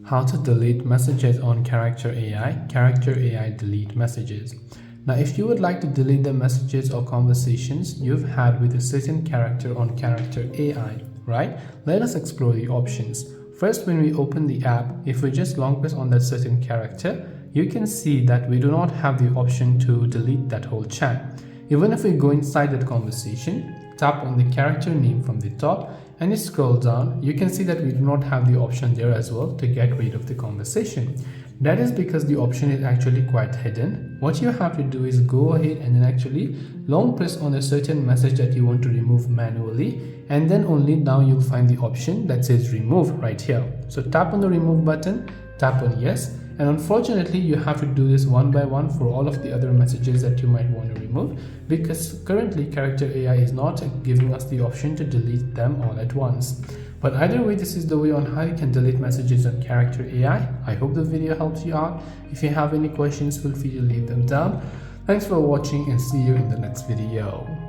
How to delete messages on character AI, character AI delete messages. Now, if you would like to delete the messages or conversations you've had with a certain character on character AI, right? Let us explore the options. First, when we open the app, if we just long press on that certain character, you can see that we do not have the option to delete that whole chat. Even if we go inside that conversation, tap on the character name from the top and you scroll down, you can see that we do not have the option there as well to get rid of the conversation. That is because the option is actually quite hidden. What you have to do is go ahead and then actually long press on a certain message that you want to remove manually, and then only now you'll find the option that says remove right here. So tap on the remove button, tap on yes, and unfortunately you have to do this one by one for all of the other messages that you might want to remove, because currently character AI is not giving us the option to delete them all at once. But either way, this is the way on how you can delete messages on character AI. I hope the video helps you out. If you have any questions, feel free to leave them down. Thanks for watching and see you in the next video.